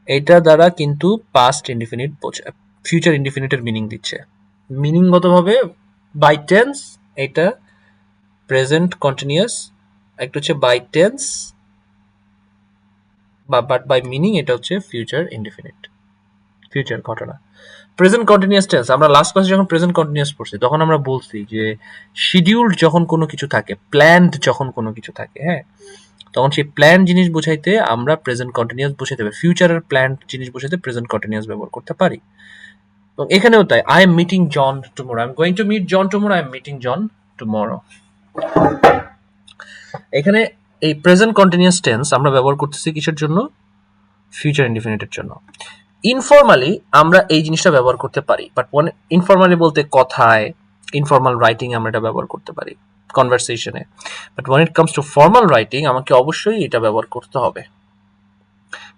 এইটা দ্বারা কিন্তু পাস্ট ইনডিফিনিট ফিউচার ইনডিফিনিটের মিনিং দিচ্ছে। মিনিংগতভাবে বাই টেন্স এটা প্রেজেন্ট কন্টিনিউয়াস, একটা হচ্ছে বাই টেন্স বা বাট বাই মিনিং, এটা হচ্ছে ফিউচার ইনডিফিনিট, ফিউচার ঘটনা। প্রেজেন্ট কন্টিনিউয়াস টেন্স আমরা লাস্ট ক্লাসে যখন প্রেজেন্ট কন্টিনিউয়াস পড়ছি তখন আমরা বলছি যে শিডিউলড যখন কোনো কিছু থাকে, প্ল্যান্ড যখন কোনো কিছু থাকে, হ্যাঁ, তখন সেই প্ল্যান জিনিস বোঝাইতে আমরা প্রেজেন্ট কন্টিনিউয়াস বোঝাইতে পারি, ফিউচারের প্ল্যান জিনিস বোঝাইতে প্রেজেন্ট কন্টিনিউয়াস ব্যবহার করতে পারি। এবং এখানেও তাই, I am meeting John tomorrow, I am going to meet John tomorrow, I am meeting John tomorrow. এখানে এই প্রেজেন্ট কন্টিনিউয়াস টেন্স আমরা ব্যবহার করতেছি কিসের জন্য? ফিউচার ইনডিফিনিটের জন্য। ইনফর্মালি আমরা এই জিনিসটা ব্যবহার করতে পারি, বাট ইনফর্মালি বলতে কথায়, ইনফর্মাল রাইটিং আমরা এটা ব্যবহার করতে পারি, কনভারসেশনে। But when it comes to formal writing আমাকে অবশ্যই এটা ব্যবহার করতে হবে।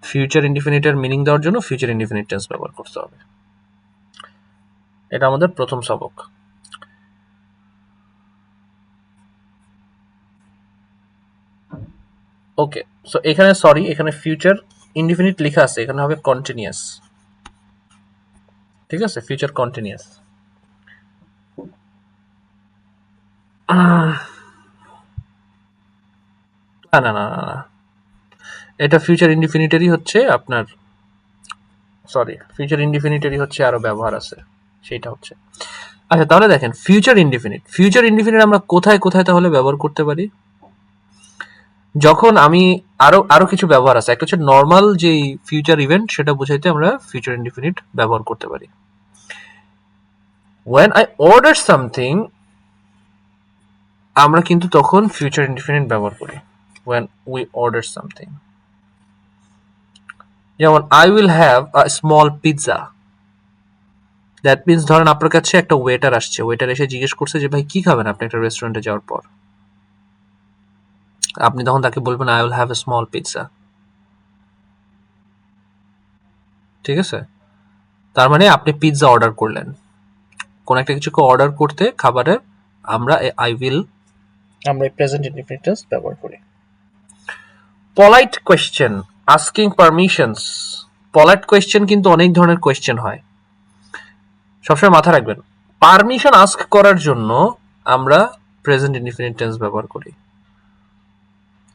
ফিউচার ইনডিফিনিটের মিনিং দেওয়ার জন্য ফিউচার ইনডিফিনিট টেন্স ব্যবহার করতে হবে। এটা আমাদের প্রথম সবক। ওকে, সো এখানে সরি, এখানে ফিউচার ইনডিফিনিট লেখা আছে, এখানে হবে কন্টিনিউয়াস, ঠিক আছে, ফিউচার কন্টিনিউয়াস। না না না না, এটা ফিউচার ইনডিফিনিটেরই হচ্ছে আপনার, সরি, ফিউচার ইনডিফিনিটেরই হচ্ছে আরো ব্যবহার আছে, সেটা হচ্ছে। আচ্ছা তাহলে দেখেন, ফিউচার ইনডিফিনিট আমরা কোথায় কোথায় তাহলে ব্যবহার করতে পারি? যখন আমি আরো কিছু ব্যবহার আছে, একটা হচ্ছে নর্মাল যেই ফিউচার ইভেন্ট সেটা বোঝাইতে আমরা ফিউচার ইনডিফিনিট ব্যবহার করতে পারি। when I order something আমরা কিন্তু তখন ফিউচার ইনডিফিনিট ব্যবহার করি, when we order something। যেমন I will have a small pizza, that means ধরেন আপনার কাছে একটা ওয়েটার আসছে, ওয়েটার এসে জিজ্ঞেস করছে যে ভাই কি খাবেন আপনি একটা রেস্টুরেন্টে যাওয়ার পর, আপনি তখন তাকে বলবেন I will have a small pizza, ঠিক আছে? তার মানে আপনি পিৎজা অর্ডার করলেন, কোন একটা কিছুকে অর্ডার করতে খাবারের আমরা আই উইল, আমরা প্রেজেন্ট ইনডিফিনিট টেন্স ব্যবহার করি। Polite question, asking permissions, polite question কিন্তু অনেক ধরনের কোয়েশ্চেন হয়, সবসময় মাথা রাখবেন। পারমিশন আস্ক করার জন্য আমরা প্রেজেন্ট ইনডিফিনিট টেন্স ব্যবহার করি,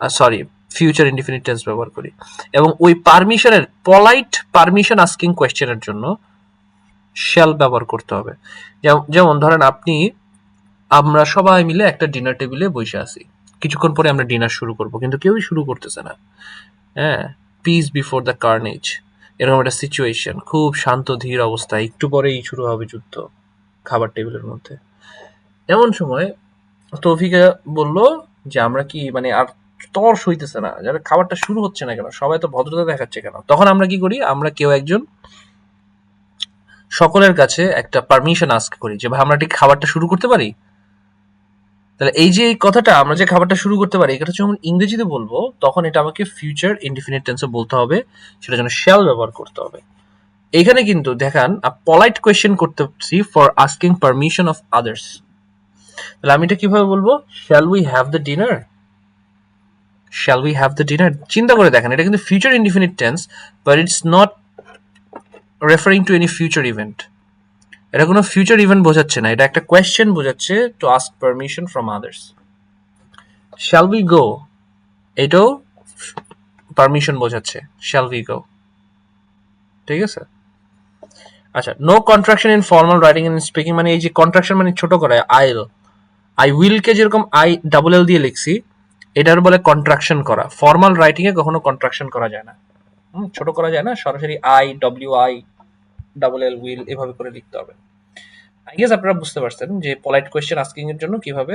সরি, ফিউচার ইনডিফিনিট টেন্স ব্যবহার করি। এবং ওই পারমিশনের, পলাইট পারমিশন আস্কিং কোয়েশ্চেনের জন্য শ্যাল ব্যবহার করতে হবে। যেমন ধরেন আমরা সবাই মিলে একটা ডিনার টেবিলে বসে আছি, কিছুক্ষণ পরে আমরা ডিনার শুরু করব, কিন্তু কেউই শুরু করতেছে না, হ্যাঁ, পিস বিফোর দ্য কার্নেজ, এরকম একটা সিচুয়েশন, খুব শান্ত ধীর অবস্থা, একটু পরেই শুরু হবে যুদ্ধ খাবার টেবিলের মধ্যে। এমন সময় তৌফিকা বলল যে আমরা কি মানে আর তর সইতেছে না, যারা খাবারটা শুরু হচ্ছে না কেন, সবাই তো ভদ্রতা দেখাচ্ছে কেন? তখন আমরা কি করি, আমরা কেউ একজন সকলের কাছে একটা পারমিশন আস্ক করি যে ভাই আমরা ঠিক খাবারটা শুরু করতে পারি। তাহলে এই যে এই কথাটা, আমরা যে খাবারটা শুরু করতে পারি, এটা যখন ইংরেজিতে বলবো তখন এটা আমাকে ফিউচার ইনডিফিনিট টেন্সে বলতে হবে, সেটার জন্য শ্যাল ব্যবহার করতে হবে। এখানে কিন্তু দেখেন পলাইট কোয়েশ্চেন করতেছি for asking permission of others, তাহলে আমি এটা কিভাবে বলবো? Shall we have the dinner, shall we have the dinner. চিন্তা করে দেখেন, এটা কিন্তু future indefinite tense, but it's not referring to any future event, এটা কোনো ফিউচার ইভেন্ট বোঝাচ্ছে না, এটা একটা কোয়েশ্চেন বোঝাচ্ছে, to ask permission from others. Shall we go, এটাও পারমিশন বোঝাচ্ছে, শ্যাল উই গো, ঠিক আছে? আচ্ছা, no contraction in formal writing and speaking, মানে এই যে কন্ট্রাকশন মানে ছোট করা, আই উইলকে যেরকম আই ডাবল এল দিয়ে লিখছি, এটার বলে কন্ট্রাকশন করা। ফর্মাল রাইটিং এ কখনো কন্ট্রাকশন করা যায় না, ছোট করা যায় না, সরাসরি I W I double L will এভাবে করে লিখতে হবে। আই গেস আপনারা বুঝতে পারছেন যে পলাইট কোয়েশ্চেন আস্কিং এর জন্য কিভাবে,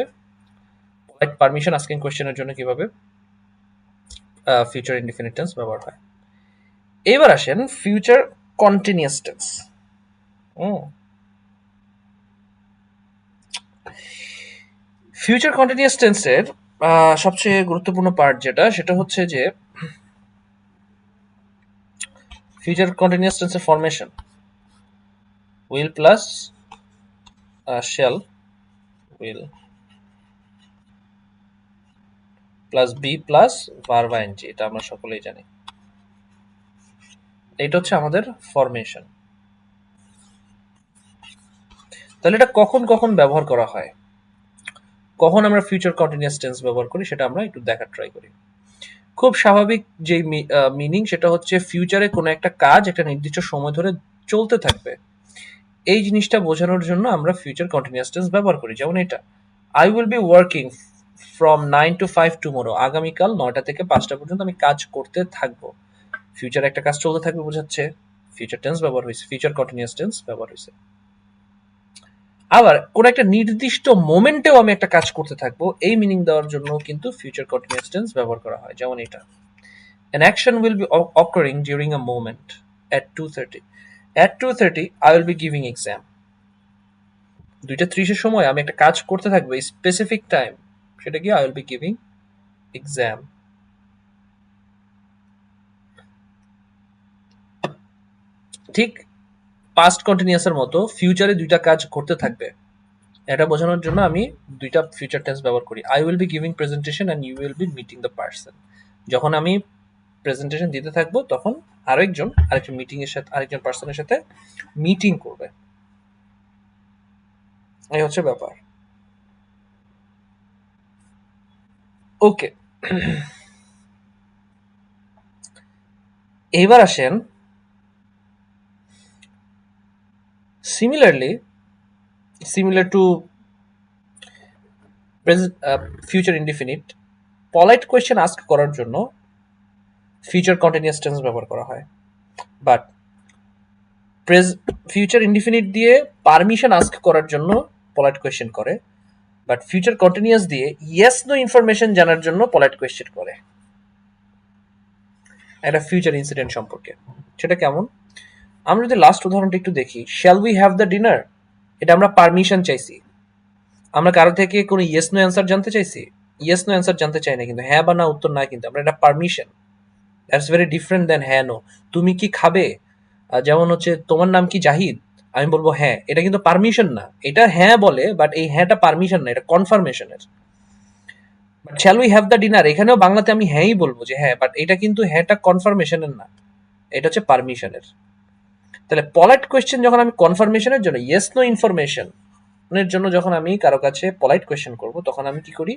পলাইট পারমিশন আস্কিং কোয়েশ্চেনের জন্য কিভাবে ফিউচার ইনডিফিনিট টেন্স ব্যবহার হয়। এবার আসেন future continuous tense. Future continuous টেন্সের সবচেয়ে গুরুত্বপূর্ণ পার্ট যেটা, সেটা হচ্ছে যে ফিউচার কন্টিনিউয়াস টেন্সের formation, will plus shall, will plus be plus verb ING, এটা আমরা সকলেই জানি। এটা হচ্ছে আমাদের ফরমেশন। তাহলে এটা কখন কখন ব্যবহার করা হয়? কখন আমরা ফিউচার কন্টিনিউয়াস টেন্স ব্যবহার করি সেটা আমরা একটু দেখার ট্রাই করি। খুব স্বাভাবিক যেই মিনিং সেটা হচ্ছে ফিউচারে কোনো একটা কাজ একটা নির্দিষ্ট সময় ধরে চলতে থাকবে, এই জিনিসটা বোঝানোর জন্য আমরা ফিউচার কন্টিনিউয়াস টেন্স ব্যবহার করি। যেমন এটা, I will be working from 9 to 5 tomorrow, আগামীকাল 9টা থেকে 5টা পর্যন্ত আমি কাজ করতে থাকবো। ফিউচারে একটা কাজ চলতে থাকবে বোঝাচ্ছে, ফিউচার টেন্স ব্যবহার হয়েছে, ফিউচার কন্টিনিউয়াস টেন্স ব্যবহার হয়েছে। আবার কোন একটা নির্দিষ্ট মোমেন্টেও আমি একটা কাজ করতে থাকবো, এই মিনিং দেওয়ার জন্য কিন্তু ফিউচার কন্টিনিউয়াস টেন্স ব্যবহার করা হয়। যেমন এটা, an action will be occurring during a moment at 2:30. At 2:30 I will be giving exam. 2:30 সময় আমি একটা কাজ করতে থাকবো স্পেসিফিক টাইম, সেটা কি I will be giving exam. ঠিক পাস্ট কন্টিনিউয়াসের মতো ফিউচারে দুইটা কাজ করতে থাকবে, এটা বোঝানোর জন্য আমি দুইটা ফিউচার টেন্স ব্যবহার করি। I will be giving presentation and you will be meeting the person. যখন আমি প্রেজেন্টেশন দিতে থাকবো তখন আরেকজন মিটিং এর সাথে, আরেকজন পার্সনের সাথে মিটিং করবে। এই হচ্ছে ব্যাপার। ওকে, এবার আসেন similar to future indefinite, polite question ask করার জন্য ফিউচার কন্টিনিউয়াস টেন্স ব্যবহার করা হয়, বাট ফিউচার ইনডিফিনিট দিয়ে পারমিশন আস্ক করার জন্য পলাইট কোয়েশ্চেন করে, বাট ফিউচার কন্টিনিউয়াস দিয়ে ইয়েস নো ইনফরমেশন জানার জন্য পলাইট কোয়েশ্চেন করে। একটা ফিউচার ইনসিডেন্ট সম্পর্কে, সেটা কেমন? আমরা যদি লাস্ট উদাহরণটা একটু দেখি, shall we have the dinner, এটা আমরা পারমিশন চাইছি। আমরা কারো থেকে কোনো ইয়েস নো অ্যান্সার জানতে চাইছি? ইয়েস নো অ্যান্সার জানতে চাই না, কিন্তু হ্যাঁ বা না উত্তর না, কিন্তু আমরা এটা পারমিশন। দ্যাটস ভেরি ডিফারেন্ট দেন হ্যাঁ নো। তুমি কি খাবে, যেমন হচ্ছে তোমার নাম কি জাহিদ, আমি বলবো হ্যাঁ, এটা কিন্তু পারমিশন না। এটা হ্যাঁ বলে, বাট এই হ্যাঁটা পারমিশন না, এটা কনফার্মেশনের। But shall we have the dinner, এখানেও বাংলাতে আমি হ্যাঁই বলবো যে হ্যাঁ, বাট এটা কিন্তু হ্যাঁটা কনফার্মেশনের না, এটা হচ্ছে পারমিশনের। তাহলে পলাইট কোয়েশ্চেন যখন আমি কনফার্মেশনের জন্য, ইয়েস নো ইনফরমেশন এর জন্য যখন আমি কারো কাছে পলাইট কোয়েশ্চেন করব, তখন আমি কি করি?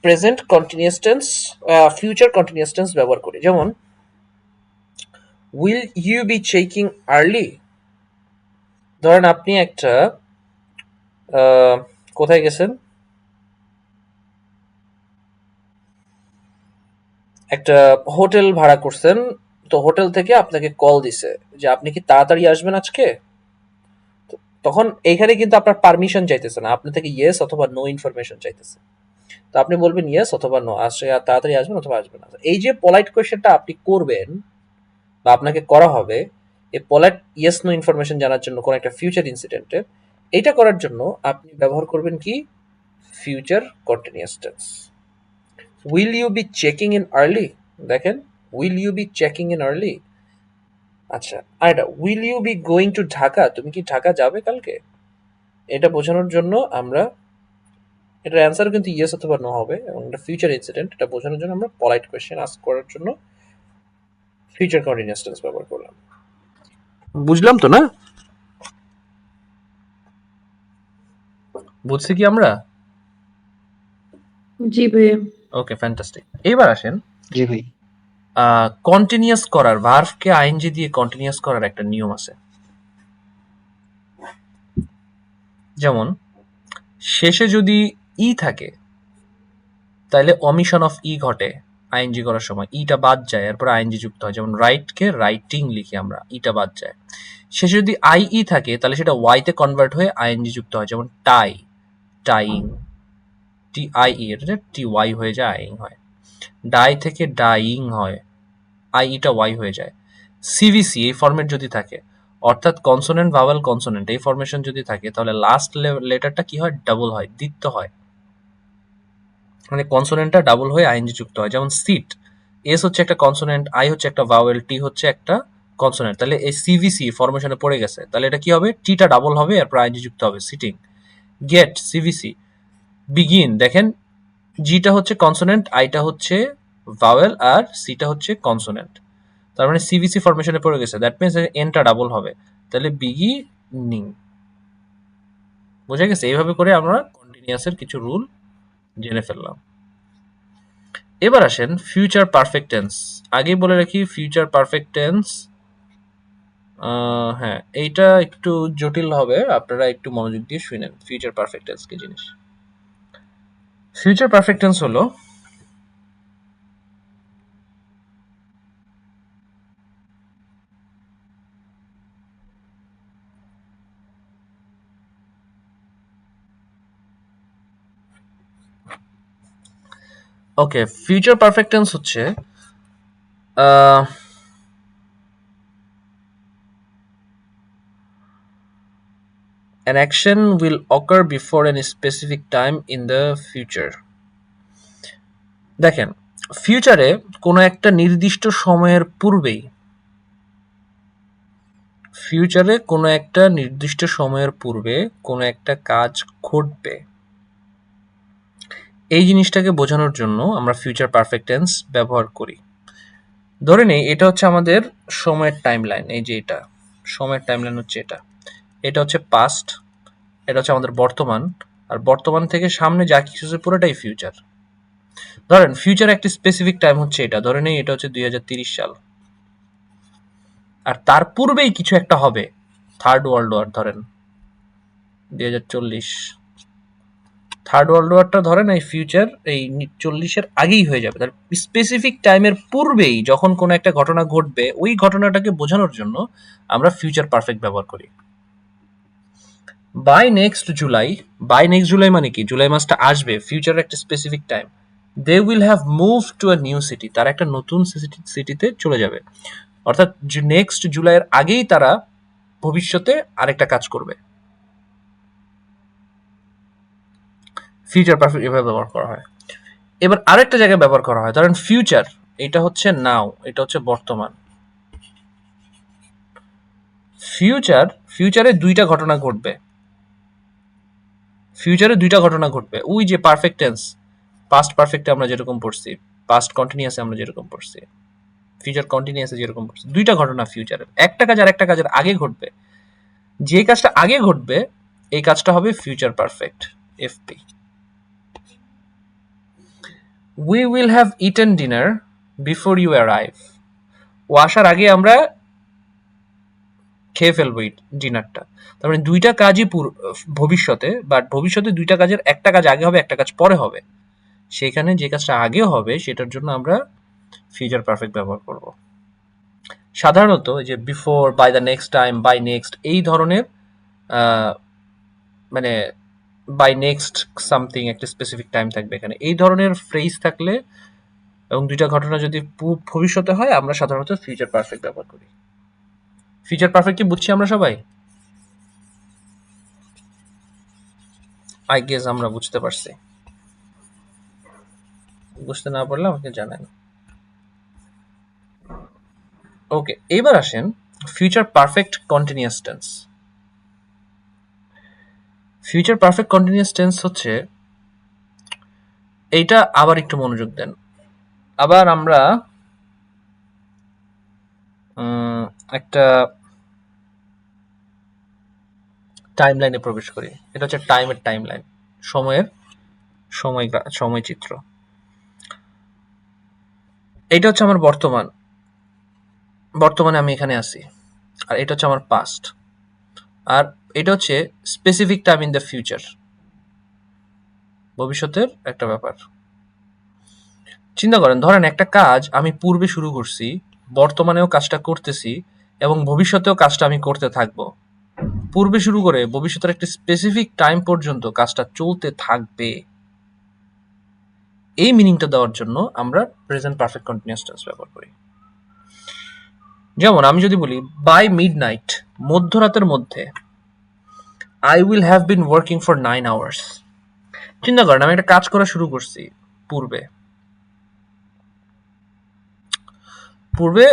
Present continuous tense, future continuous tense ব্যবহার করি। যেমন will you be checking early, ধরেন আপনি একটা কোথায় গেছেন, একটা হোটেল ভাড়া করছেন, তো হোটেল থেকে আপনাকে কল দিছে যে আপনি কি তাড়াতাড়ি আসবেন আজকে। তখন এইখানে কিন্তু আপনার পারমিশন চাইতেছে না, আপনি থেকে ইয়েস অথবা নো ইনফরমেশন চাইতেছে। তো আপনি বলবেন ইয়েস অথবা নো, আসে তাড়াতাড়ি আসবেন অথবা আসবেন না। এই যে পলাইট কোয়েশ্চেনটা আপনি করবেন বা আপনাকে করা হবে, এই পলাইট ইয়েস নো ইনফরমেশন জানার জন্য কোন একটা ফিউচার ইনসিডেন্টে, এটা করার জন্য আপনি ব্যবহার করবেন কি? Future continuous tense. Will you be checking in early, দেখেন will you be checking in early. আচ্ছা, আর এটা will you be going to Dhaka, তুমি কি ঢাকা যাবে কালকে, এটা বোঝানোর জন্য আমরা, এটার অ্যান্সার কিন্তু ইয়েস অথবা নো হবে, এবং এটা ফিউচার ইনসিডেন্ট, এটা বোঝানোর জন্য আমরা পলাইট কোয়েশ্চেন আস্ক করার জন্য ফিউচার কন্টিনিউয়াস টেন্স ব্যবহার করলাম। বুঝলাম তো না? বুঝছি কি আমরা?
জি ভাইয়া।
ওকে, ফ্যান্টাস্টিক। এবার আসেন
জি ভাই।
কন্টিনিউয়াস করার, ভার্বকে আইএনজি দিয়ে কন্টিনিউয়াস করার একটা নিয়ম আছে। যেমন শেষে যদি ই থাকে তাহলে অমিশন অফ ই ঘটে, আইএনজি করার সময় ইটা বাদ যায়, এরপর আইএনজি যুক্ত হয়। যেমন রাইটকে রাইটিং লিখি আমরা, ইটা বাদ যায়। শেষে যদি আই ই থাকে তাহলে সেটা ওয়াইতে কনভার্ট হয়ে আইএনজি যুক্ত হয়। যেমন টাই, টাইং, টি আই ই, এটা টি ওয়াই হয়ে যায়, আইং হয়। ডাই থেকে ডাইং হয়, আই ইটা ওয়াই হয়ে যায়। সিভিসি এই ফরম্যাট যদি থাকে, অর্থাৎ কনসোনেন্ট ভাওয়েল কনসোনেন্ট এই ফরমেশন যদি থাকে, তাহলে লাস্ট লেটারটা কি হয়? ডাবল হয়, দ্বিত্ব হয়, মানে কনসোনেন্টটা ডাবল হয়ে আইএনজি যুক্ত হয়। যেমন সিট, এস হচ্ছে একটা কনসোনেন্ট, আই হচ্ছে একটা ভাওয়েল, টি হচ্ছে একটা কনসোনেন্ট, তাহলে এই সিভিসি ফরমেশনে পড়ে গেছে, তাহলে এটা কি হবে? টিটা ডাবল হবে, এরপর আইএনজি যুক্ত হবে, সিটিং। Gate, CVC. বিগিন, দেখেন জিটা হচ্ছে কনসোনেন্ট, আইটা হচ্ছে ভাওয়েল, আর সিটা হচ্ছে কনসোনেন্ট, তার মানে সিভিসি ফরমেশনে পড়ে গেছে, দ্যাট মিনস এনটা ডাবল হবে, তাহলে বিগিনিং। বুঝে গেছে? এইভাবে করে আমরা কন্টিনিউয়াসের কিছু রুল জেনে ফেললাম। এবার আসেন ফিউচার পারফেক্ট টেন্স। আগেই বলে রাখি ফিউচার পারফেক্ট টেন্স, হ্যাঁ এইটা একটু জটিল হবে, আপনারা একটু মনোযোগ দিয়ে শুনেন ফিউচার পারফেক্ট টেন্স কি জিনিস। ফিউচার পারফেক্ট টেন্স হলো ওকে, ফিউচার পারফেক্ট টেন্স হচ্ছে an action will occur before a specific time in the future. দেখেন, ফিউচারে কোনো একটা নির্দিষ্ট সময়ের পূর্বেই, ফিউচারে কোনো একটা নির্দিষ্ট সময়ের পূর্বে কোনো একটা কাজ ঘটবে, এই জিনিসটাকে বোঝানোর জন্য আমরা ফিউচার পারফেক্ট টেন্স ব্যবহার করি। ধরে নেই এটা হচ্ছে আমাদের সময়ের টাইমলাইন, এই যে এটা সময়ের টাইমলাইন হচ্ছে এটা, এটা হচ্ছে পাস্ট, এটা হচ্ছে আমাদের বর্তমান, আর বর্তমান থেকে সামনে যা কিছু আছে পুরোটাই ফিউচার। ধরেন ফিউচার একটা স্পেসিফিক টাইম হচ্ছে এটা, ধরে নেই এটা হচ্ছে 2030 সাল, আর তার পূর্বেই কিছু একটা হবে, থার্ড ওয়ার্ল্ড ওয়ার ধরেন 2040, থার্ড ওয়ার্ল্ড ওয়ারটা ধরেন এই ফিউচার এই 40-এর আগেই হয়ে যাবে, তার স্পেসিফিক টাইমের পূর্বেই যখন কোনো একটা ঘটনা ঘটবে ওই ঘটনাটাকে বোঝানোর জন্য আমরা ফিউচার পারফেক্ট ব্যবহার করি। By next July, by next July মানে কি, জুলাই মাসটা আসবে, ফিউচার একটা specific time, they will have move to a new city, তারা একটা নতুন সিটিতে চলে যাবে, অর্থাৎ নেক্সট জুলাইয়ের আগেই তারা ভবিষ্যতে আরেকটা কাজ করবে। ফিউচার পারফেক্ট এভাবে ব্যবহার করা হয়। এবার আরেকটা জায়গায় ব্যবহার করা হয়, ধরেন ফিউচার এটা হচ্ছে নাও, এটা হচ্ছে বর্তমান, ফিউচার ফিউচারে দুইটা ঘটনা ঘটবে, ফিউচারে দুইটা ঘটনা ঘটবে, ওই যে পারফেক্ট টেন্স, পাস্ট পারফেক্টে আমরা যেরকম পড়ছি, পাস্ট কন্টিনিউয়াসে আমরা যেরকম পড়ছি, ফিউচার কন্টিনিউয়াসে যেরকম পড়ছি, দুইটা ঘটনা ফিউচারের, একটা কাজ আর একটা কাজের আগে ঘটবে, যে কাজটা আগে ঘটবে এই কাজটা হবে future perfect, FP. We will have eaten dinner before you arrive, ও আসার আগে আমরা খেয়ে ফেলবো ডিনারটা, তার মানে দুইটা কাজই ভবিষ্যতে, বাট ভবিষ্যতে দুইটা কাজের একটা কাজ আগে হবে একটা কাজ পরে হবে, সেখানে যে কাজটা আগে হবে সেটার জন্য আমরা ফিউচার পারফেক্ট ব্যবহার করব। সাধারণত যে before, by the next time, by next, এই ধরনের মানে বাই নেক্সট সামথিং একটা স্পেসিফিক টাইম থাকবে এখানে, এই ধরনের ফ্রেজ থাকলে এবং দুইটা ঘটনা যদি ভবিষ্যতে হয় আমরা সাধারণত ফিউচার পারফেক্ট ব্যবহার করি। ফিউচার পারফেক্ট কি বুঝছি আমরা সবাই? আই গেস আমরা বুঝতে পারছি, বুঝতে না পারলে আমাকে জানান। ওকে, এবার আসেন future perfect continuous tense. Future perfect continuous tense হচ্ছে এইটা, আবার একটু মনোযোগ দেন, আবার আমরা একটা টাইম লাইনে প্রবেশ করি, এটা হচ্ছে টাইমের টাইম লাইন, সময়ের সময় চিত্র। এটা হচ্ছে আমার বর্তমান, বর্তমানে আমি এখানে আছি, আর এটা হচ্ছে আমার পাস্ট, আর এটা হচ্ছে specific time in the future, ভবিষ্যতের একটা ব্যাপার। চিন্তা করেন, ধরেন একটা কাজ আমি পূর্বে শুরু করছি, বর্তমানেও কাজটা করতেছি এবং ভবিষ্যতেও কাজটা আমি করতে থাকবো, পূর্বে শুরু করে ভবিষ্যতের একটা স্পেসিফিক টাইম পর্যন্ত কাজটা চলতে থাকবে, এই মিনিংটা দেওয়ার জন্য আমরা প্রেজেন্ট পারফেক্ট কন্টিনিউয়াস টেন্স ব্যবহার করি। যেমন আমি যদি বলি বাই মিডনাইট, মধ্যরাতের মধ্যে, I will have been working for 9 hours, চিন্তা করেন আমি একটা কাজ করা শুরু করছি পূর্বে, পূর্বে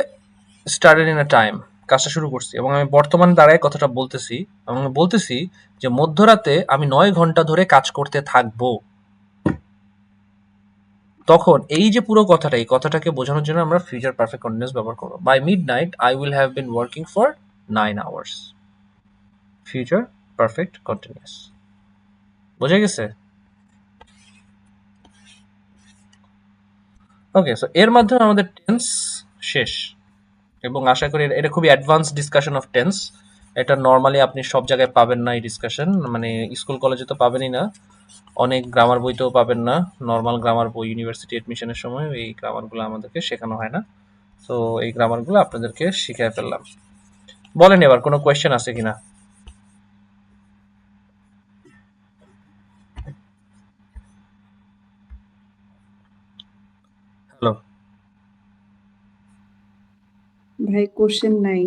স্টার্টেড ইন আ টাইম, কাজটা শুরু করছি এবং আমি বর্তমানে দাঁড়ায় কথাটা বলতেছি এবং আমি বলতেছি যে মধ্যরাতে আমি 9 ঘন্টা ধরে কাজ করতে থাকবো, তখন এই যে পুরো কথাটা, এই কথাটাকে বোঝানোর জন্য আমরা ফিউচার পারফেক্ট কন্টিনিউয়াস ব্যবহার করবো। By midnight I will have been working for 9 hours, future perfect continuous. বোঝা গেছে? ওকে, সো এর মাধ্যমে আমাদের টেন্স শেষ, এবং আশা করি এটা খুবই অ্যাডভান্স ডিসকাশন অফ টেন্স। এটা নর্মালি আপনি সব জায়গায় পাবেন না এই ডিসকাশন, মানে স্কুল কলেজে তো পাবেনই না, অনেক গ্রামার বইতেও পাবেন না। নর্মাল গ্রামার বই ইউনিভার্সিটি অ্যাডমিশনের সময় এই গ্রামারগুলো আমাদেরকে শেখানো হয় না। তো এই গ্রামারগুলো আপনাদেরকে শিখিয়ে ফেললাম। বলেন এবার কোনো কোয়েশ্চেন আছে কিনা? হ্যালো।
ভাই কোশ্চেন নাই